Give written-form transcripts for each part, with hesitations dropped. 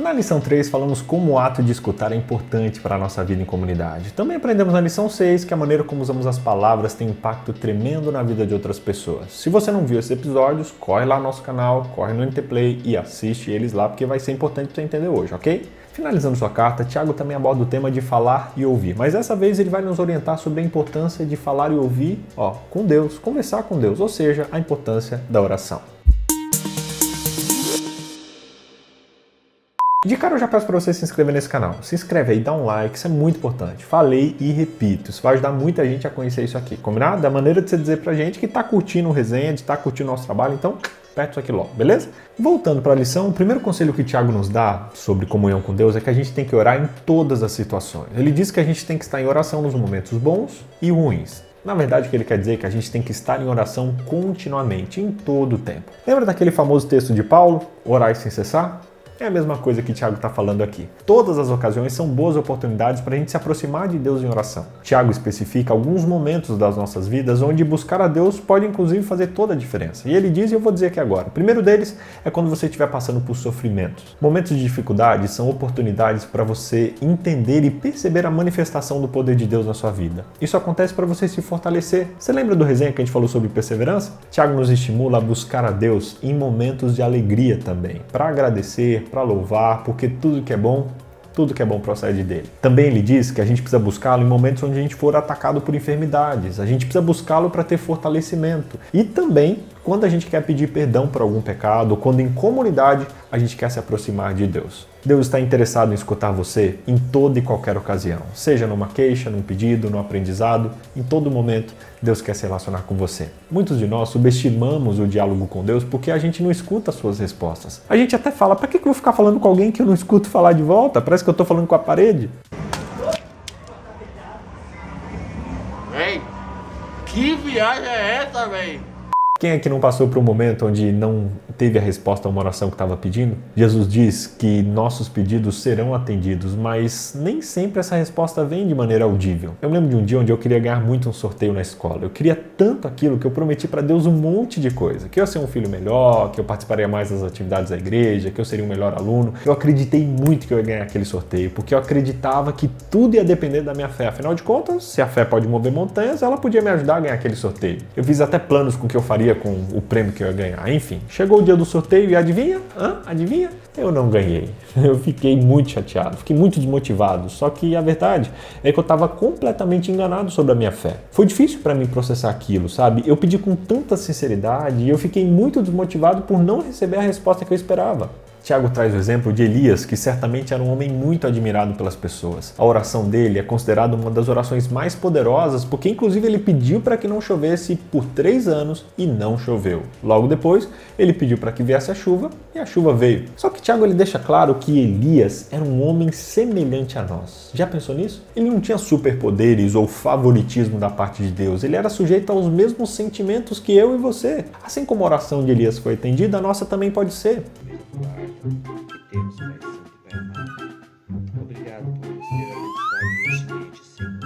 Na lição 3 falamos como o ato de escutar é importante para a nossa vida em comunidade. Também aprendemos na lição 6 que a maneira como usamos as palavras tem um impacto tremendo na vida de outras pessoas. Se você não viu esses episódios, corre lá no nosso canal, corre no NT Play e assiste eles lá porque vai ser importante para você entender hoje, ok? Finalizando sua carta, Tiago também aborda o tema de falar e ouvir, mas dessa vez ele vai nos orientar sobre a importância de falar e ouvir com Deus, conversar com Deus, ou seja, a importância da oração. De cara eu já peço para você se inscrever nesse canal. Se inscreve aí, dá um like, isso é muito importante. Falei e repito, isso vai ajudar muita gente a conhecer isso aqui, combinado? Da maneira de você dizer pra gente que tá curtindo o resenha, de tá curtindo o nosso trabalho, então aperta isso aqui logo, beleza? Voltando para a lição, o primeiro conselho que o Tiago nos dá sobre comunhão com Deus é que a gente tem que orar em todas as situações. Ele diz que a gente tem que estar em oração nos momentos bons e ruins. Na verdade, o que ele quer dizer é que a gente tem que estar em oração continuamente, em todo o tempo. Lembra daquele famoso texto de Paulo, orai sem cessar? É a mesma coisa que Tiago está falando aqui. Todas as ocasiões são boas oportunidades para a gente se aproximar de Deus em oração. Tiago especifica alguns momentos das nossas vidas onde buscar a Deus pode inclusive fazer toda a diferença. E ele diz, e eu vou dizer aqui agora, o primeiro deles é quando você estiver passando por sofrimentos. Momentos de dificuldade são oportunidades para você entender e perceber a manifestação do poder de Deus na sua vida. Isso acontece para você se fortalecer. Você lembra do resenha que a gente falou sobre perseverança? Tiago nos estimula a buscar a Deus em momentos de alegria também, para agradecer, para louvar, porque tudo que é bom procede dele. Também ele diz que a gente precisa buscá-lo em momentos onde a gente for atacado por enfermidades. A gente precisa buscá-lo para ter fortalecimento. E também quando a gente quer pedir perdão por algum pecado, ou quando em comunidade a gente quer se aproximar de Deus. Deus está interessado em escutar você em toda e qualquer ocasião. Seja numa queixa, num pedido, num aprendizado, em todo momento Deus quer se relacionar com você. Muitos de nós subestimamos o diálogo com Deus porque a gente não escuta as suas respostas. A gente até fala, para que eu vou ficar falando com alguém que eu não escuto falar de volta? Parece que eu estou falando com a parede. Véi, que viagem é essa, véi? Quem é que não passou por um momento onde não teve a resposta a uma oração que estava pedindo? Jesus diz que nossos pedidos serão atendidos, mas nem sempre essa resposta vem de maneira audível. Eu lembro de um dia onde eu queria ganhar muito um sorteio na escola. Eu queria tanto aquilo que eu prometi para Deus um monte de coisa. Que eu ia ser um filho melhor, que eu participaria mais das atividades da igreja, que eu seria um melhor aluno. Eu acreditei muito que eu ia ganhar aquele sorteio, porque eu acreditava que tudo ia depender da minha fé. Afinal de contas, se a fé pode mover montanhas, ela podia me ajudar a ganhar aquele sorteio. Eu fiz até planos com o que eu faria com o prêmio que eu ia ganhar. Enfim, chegou o dia do sorteio e adivinha? Adivinha? Eu não ganhei. Eu fiquei muito chateado, fiquei muito desmotivado. Só que a verdade é que eu estava completamente enganado sobre a minha fé. Foi difícil para mim processar aquilo, sabe? Eu pedi com tanta sinceridade e eu fiquei muito desmotivado por não receber a resposta que eu esperava. Tiago traz o exemplo de Elias, que certamente era um homem muito admirado pelas pessoas. A oração dele é considerada uma das orações mais poderosas, porque inclusive ele pediu para que não chovesse por 3 anos e não choveu. Logo depois, ele pediu para que viesse a chuva e a chuva veio. Só que Tiago ele deixa claro que Elias era um homem semelhante a nós. Já pensou nisso? Ele não tinha superpoderes ou favoritismo da parte de Deus. Ele era sujeito aos mesmos sentimentos que eu e você. Assim como a oração de Elias foi atendida, a nossa também pode ser. Que temos, Pai Santo e Pai amado. Obrigado por nos ter abençoado neste Senhor.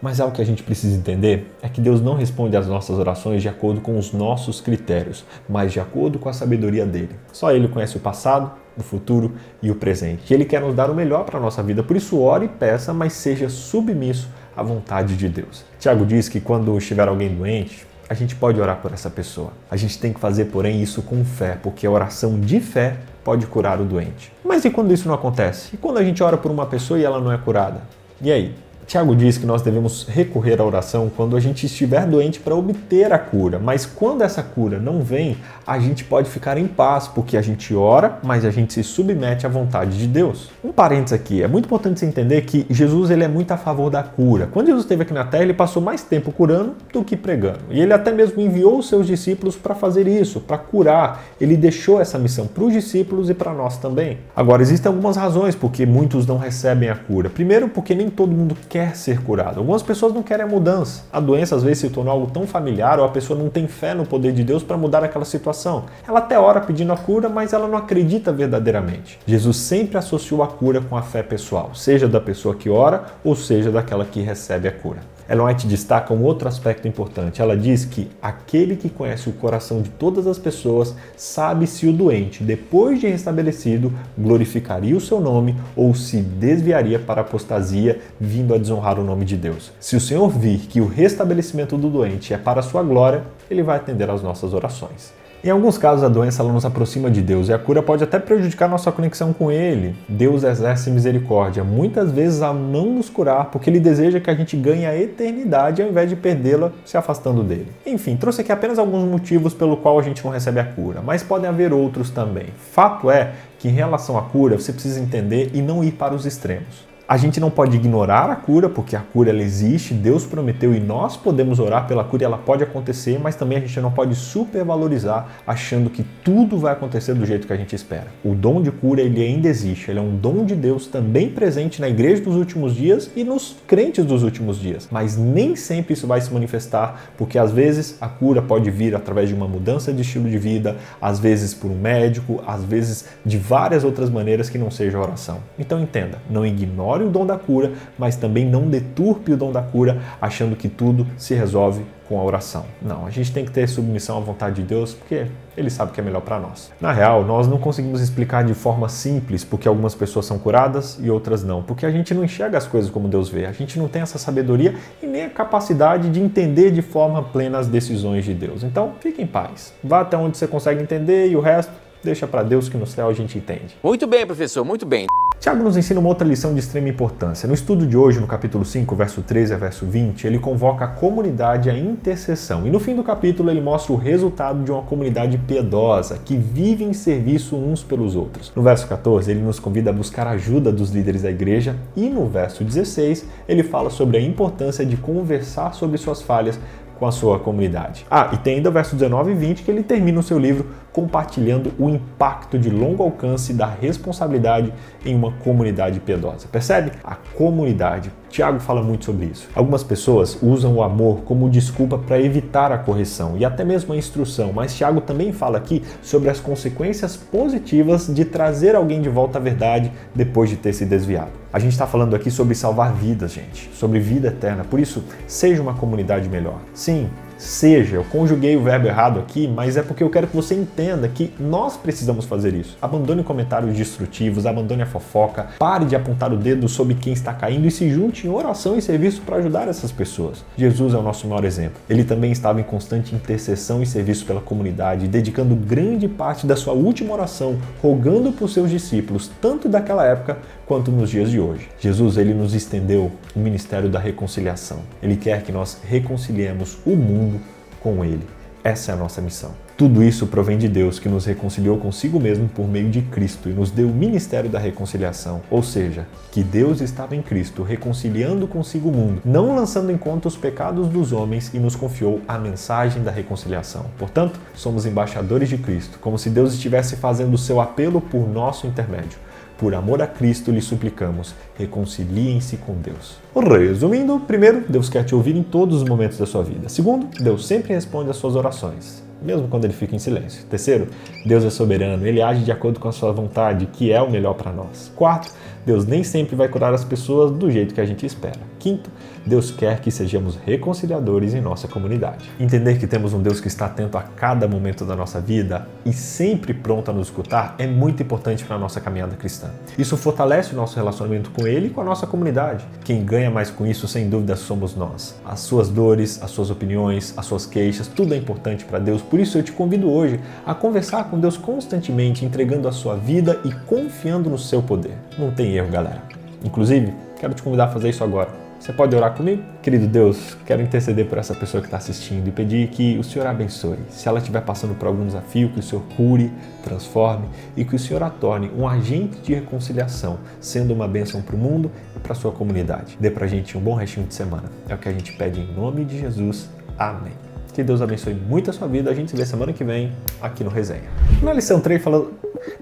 Mas algo que a gente precisa entender é que Deus não responde às nossas orações de acordo com os nossos critérios, mas de acordo com a sabedoria dele. Só Ele conhece o passado, o futuro e o presente. E Ele quer nos dar o melhor para a nossa vida. Por isso, ore e peça, mas seja submisso à vontade de Deus. Tiago diz que quando estiver alguém doente, a gente pode orar por essa pessoa. A gente tem que fazer, porém, isso com fé, porque a oração de fé pode curar o doente. Mas e quando isso não acontece? E quando a gente ora por uma pessoa e ela não é curada? E aí? Tiago diz que nós devemos recorrer à oração quando a gente estiver doente para obter a cura, mas quando essa cura não vem, a gente pode ficar em paz, porque a gente ora, mas a gente se submete à vontade de Deus. Um parênteses aqui, é muito importante você entender que Jesus ele é muito a favor da cura. Quando Jesus esteve aqui na Terra, ele passou mais tempo curando do que pregando. E ele até mesmo enviou os seus discípulos para fazer isso, para curar. Ele deixou essa missão para os discípulos e para nós também. Agora, existem algumas razões porque muitos não recebem a cura. Primeiro, porque nem todo mundo quer ser curado. Algumas pessoas não querem a mudança. A doença às vezes se tornou algo tão familiar ou a pessoa não tem fé no poder de Deus para mudar aquela situação. Ela até ora pedindo a cura, mas ela não acredita verdadeiramente. Jesus sempre associou a cura com a fé pessoal, seja da pessoa que ora ou seja daquela que recebe a cura. Ellen White destaca um outro aspecto importante. Ela diz que aquele que conhece o coração de todas as pessoas sabe se o doente, depois de restabelecido, glorificaria o seu nome ou se desviaria para a apostasia, vindo a desonrar o nome de Deus. Se o Senhor vir que o restabelecimento do doente é para a sua glória, ele vai atender às nossas orações. Em alguns casos, a doença ela nos aproxima de Deus e a cura pode até prejudicar nossa conexão com Ele. Deus exerce misericórdia, muitas vezes ao não nos curar, porque Ele deseja que a gente ganhe a eternidade ao invés de perdê-la se afastando dele. Enfim, trouxe aqui apenas alguns motivos pelo qual a gente não recebe a cura, mas podem haver outros também. Fato é que em relação à cura, você precisa entender e não ir para os extremos. A gente não pode ignorar a cura, porque a cura ela existe, Deus prometeu e nós podemos orar pela cura e ela pode acontecer, mas também a gente não pode supervalorizar achando que tudo vai acontecer do jeito que a gente espera. O dom de cura ele ainda existe, ele é um dom de Deus também presente na igreja dos últimos dias e nos crentes dos últimos dias, mas nem sempre isso vai se manifestar, porque às vezes a cura pode vir através de uma mudança de estilo de vida, às vezes por um médico, às vezes de várias outras maneiras que não seja a oração. Então entenda, não ignore o dom da cura, mas também não deturpe o dom da cura achando que tudo se resolve com a oração. Não, a gente tem que ter submissão à vontade de Deus porque Ele sabe o que é melhor para nós. Na real, nós não conseguimos explicar de forma simples porque algumas pessoas são curadas e outras não, porque a gente não enxerga as coisas como Deus vê, a gente não tem essa sabedoria e nem a capacidade de entender de forma plena as decisões de Deus. Então, fique em paz. Vá até onde você consegue entender e o resto deixa para Deus que no céu a gente entende. Muito bem, professor, muito bem. Tiago nos ensina uma outra lição de extrema importância. No estudo de hoje, no capítulo 5, verso 13 a verso 20, ele convoca a comunidade à intercessão. E no fim do capítulo ele mostra o resultado de uma comunidade piedosa, que vive em serviço uns pelos outros. No verso 14, ele nos convida a buscar a ajuda dos líderes da igreja. E no verso 16, ele fala sobre a importância de conversar sobre suas falhas com a sua comunidade. E tem ainda o verso 19 e 20 que ele termina o seu livro compartilhando o impacto de longo alcance da responsabilidade em uma comunidade piedosa. Percebe? A comunidade. Tiago fala muito sobre isso. Algumas pessoas usam o amor como desculpa para evitar a correção e até mesmo a instrução, mas Tiago também fala aqui sobre as consequências positivas de trazer alguém de volta à verdade depois de ter se desviado. A gente está falando aqui sobre salvar vidas, gente, sobre vida eterna. Por isso, seja uma comunidade melhor. Sim, seja. Eu conjuguei o verbo errado aqui, mas é porque eu quero que você entenda que nós precisamos fazer isso. Abandone comentários destrutivos, abandone a fofoca, pare de apontar o dedo sobre quem está caindo e se junte em oração e serviço para ajudar essas pessoas. Jesus é o nosso maior exemplo. Ele também estava em constante intercessão e serviço pela comunidade, dedicando grande parte da sua última oração, rogando por seus discípulos, tanto daquela época quanto nos dias de hoje. Jesus, ele nos estendeu o ministério da reconciliação. Ele quer que nós reconciliemos o mundo com ele. Essa é a nossa missão. Tudo isso provém de Deus, que nos reconciliou consigo mesmo por meio de Cristo e nos deu o ministério da reconciliação. Ou seja, que Deus estava em Cristo reconciliando consigo o mundo, não lançando em conta os pecados dos homens, e nos confiou a mensagem da reconciliação. Portanto, somos embaixadores de Cristo, como se Deus estivesse fazendo o seu apelo por nosso intermédio. Por amor a Cristo, lhe suplicamos, reconciliem-se com Deus. Resumindo, primeiro, Deus quer te ouvir em todos os momentos da sua vida. Segundo, Deus sempre responde às suas orações, mesmo quando ele fica em silêncio. Terceiro, Deus é soberano, ele age de acordo com a sua vontade, que é o melhor para nós. Quarto, Deus nem sempre vai curar as pessoas do jeito que a gente espera. Quinto, Deus quer que sejamos reconciliadores em nossa comunidade. Entender que temos um Deus que está atento a cada momento da nossa vida e sempre pronto a nos escutar é muito importante para a nossa caminhada cristã. Isso fortalece o nosso relacionamento com Ele e com a nossa comunidade. Quem ganha mais com isso, sem dúvida, somos nós. As suas dores, as suas opiniões, as suas queixas, tudo é importante para Deus. Por isso eu te convido hoje a conversar com Deus constantemente, entregando a sua vida e confiando no seu poder. Não tem erro, galera. Inclusive, quero te convidar a fazer isso agora. Você pode orar comigo? Querido Deus, quero interceder por essa pessoa que está assistindo e pedir que o Senhor a abençoe. Se ela estiver passando por algum desafio, que o Senhor cure, transforme e que o Senhor a torne um agente de reconciliação, sendo uma bênção para o mundo e para a sua comunidade. Dê para a gente um bom restinho de semana. É o que a gente pede em nome de Jesus. Amém. Que Deus abençoe muito a sua vida. A gente se vê semana que vem aqui no Resenha. Na lição 3, falando...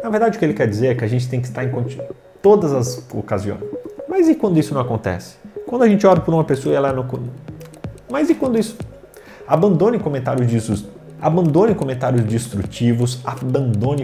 Na verdade, o que ele quer dizer é que a gente tem que estar em todas as ocasiões. Mas e quando isso não acontece? Quando a gente ora por uma pessoa e ela não... Mas e quando isso... Abandone comentários destrutivos, abandone